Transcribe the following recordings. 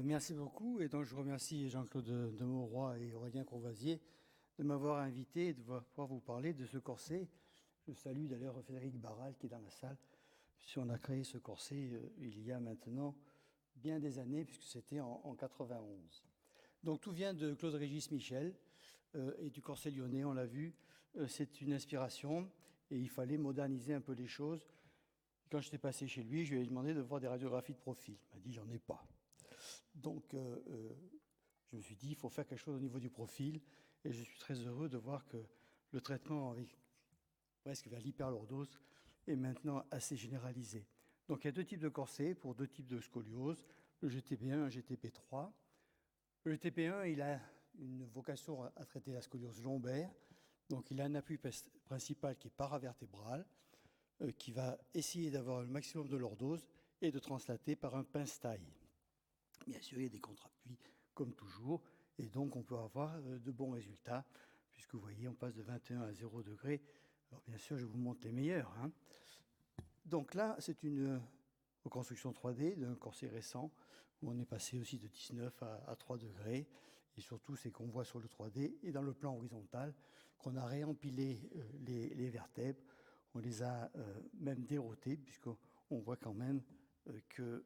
Merci beaucoup, et donc je remercie Jean-Claude Demotroy et Aurélien Courvoisier de m'avoir invité et de pouvoir vous parler de ce corset. Je salue d'ailleurs Frédéric Barral qui est dans la salle, puisqu'on a créé ce corset il y a maintenant bien des années, puisque c'était en 91. Donc tout vient de Claude-Régis Michel et du corset lyonnais, on l'a vu. C'est une inspiration et il fallait moderniser un peu les choses. Quand j'étais passé chez lui, je lui ai demandé de voir des radiographies de profil. Il m'a dit « j'en ai pas ». Donc, je me suis dit, il faut faire quelque chose au niveau du profil. Et je suis très heureux de voir que le traitement presque vers l'hyperlordose est maintenant assez généralisé. Donc, il y a deux types de corsets pour deux types de scoliose, le GTP1 et le GTP3. Le GTP1, il a une vocation à traiter la scoliose lombaire. Donc, il a un appui principal qui est paravertébral, qui va essayer d'avoir le maximum de lordose et de translater par un pince-taille. Bien sûr, il y a des contre-appuis, comme toujours, et donc on peut avoir de bons résultats, puisque vous voyez, on passe de 21 à 0 degré. Alors bien sûr, je vous montre les meilleurs. Donc là, c'est une reconstruction 3D d'un corset récent, où on est passé aussi de 19 à 3 degrés, et surtout, c'est qu'on voit sur le 3D et dans le plan horizontal qu'on a réempilé les vertèbres, on les a même dérotées, puisqu'on voit quand même que...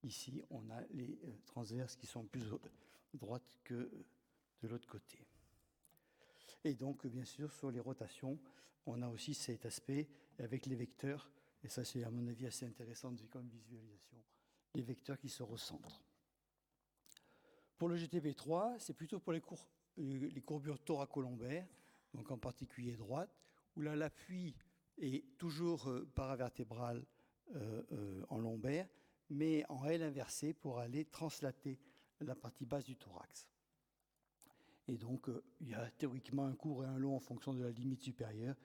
Ici, on a les transverses qui sont plus droites que de l'autre côté. Et donc, bien sûr, sur les rotations, on a aussi cet aspect avec les vecteurs, et ça c'est à mon avis assez intéressant comme visualisation, les vecteurs qui se recentrent. Pour le GTP3, c'est plutôt pour les courbures thoracolombaires, donc en particulier droite, où là l'appui est toujours paravertébral en lombaire, mais en L inversée pour aller translater la partie basse du thorax. Et donc, il y a théoriquement un court et un long en fonction de la limite supérieure,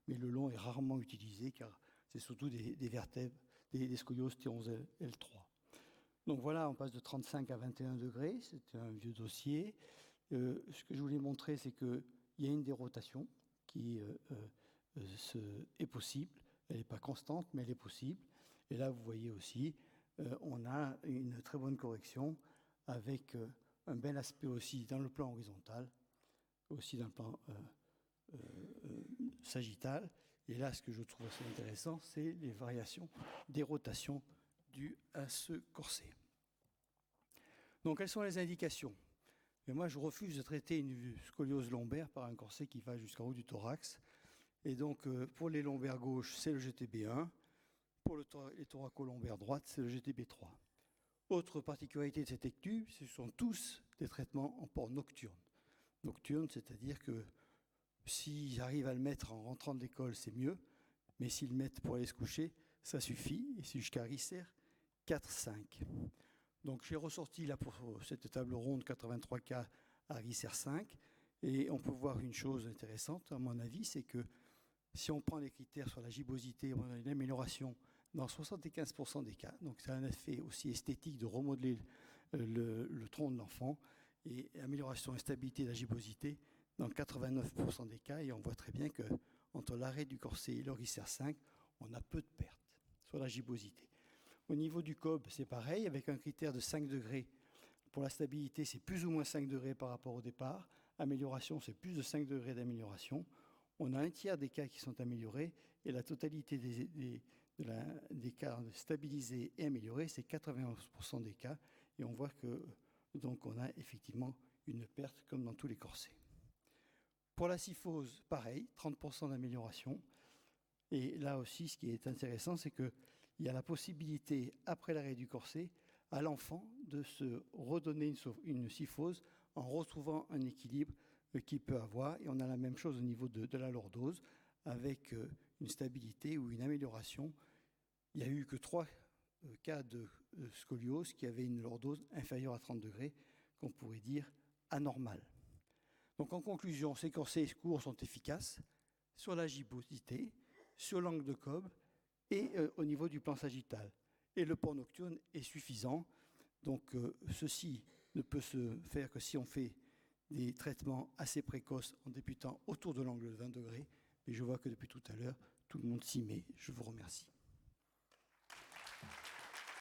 mais le long est rarement utilisé car c'est surtout des vertèbres, des scolioses T11 L3. Donc voilà, on passe de 35 à 21 degrés, c'est un vieux dossier. Ce que je voulais montrer, c'est qu'il y a une dérotation qui est possible. Elle n'est pas constante, mais elle est possible. Et là, vous voyez aussi, on a une très bonne correction avec un bel aspect aussi dans le plan horizontal, aussi dans le plan sagittal. Et là, ce que je trouve assez intéressant, c'est les variations des rotations dues à ce corset. Donc, quelles sont les indications? Et moi, je refuse de traiter une scoliose lombaire par un corset qui va jusqu'en haut du thorax. Et donc, pour les lombaires gauches, c'est le GTP1. Pour les thoracolombaires droites, c'est le GTP3. Autre particularité de cette étude, ce sont tous des traitements en port nocturne. Nocturne, c'est-à-dire que s'ils arrivent à le mettre en rentrant de l'école, c'est mieux. Mais s'ils le mettent pour aller se coucher, ça suffit. Et c'est jusqu'à RICER 4-5. Donc j'ai ressorti là pour cette table ronde 83 cas à RICER 5. Et on peut voir une chose intéressante, à mon avis, c'est que si on prend les critères sur la gibbosité, on a une amélioration dans 75% des cas. Donc, c'est un effet aussi esthétique de remodeler le tronc de l'enfant et amélioration et stabilité de la gibbosité dans 89% des cas. Et on voit très bien qu'entre l'arrêt du corset et le RICER 5, on a peu de pertes sur la gibbosité. Au niveau du COB, c'est pareil, avec un critère de 5 degrés. Pour la stabilité, c'est plus ou moins 5 degrés par rapport au départ. Amélioration, c'est plus de 5 degrés d'amélioration. On a un tiers des cas qui sont améliorés et la totalité des cas stabilisés et améliorés, c'est 91% des cas. Et on voit que donc on a effectivement une perte comme dans tous les corsets. Pour la syphose, pareil, 30% d'amélioration. Et là aussi, ce qui est intéressant, c'est qu'il y a la possibilité, après l'arrêt du corset, à l'enfant de se redonner une syphose en retrouvant un équilibre qu'il peut avoir. Et on a la même chose au niveau de la lordose, avec une stabilité ou une amélioration. Il n'y a eu que 3 cas de scoliose qui avaient une lordose inférieure à 30 degrés, qu'on pourrait dire anormale. Donc en conclusion, ces corsets courts sont efficaces sur la gibbosité, sur l'angle de Cobb et au niveau du plan sagittal. Et le port nocturne est suffisant. Donc ceci ne peut se faire que si on fait des traitements assez précoces en débutant autour de l'angle de 20 degrés. Mais je vois que depuis tout à l'heure, tout le monde s'y met. Je vous remercie.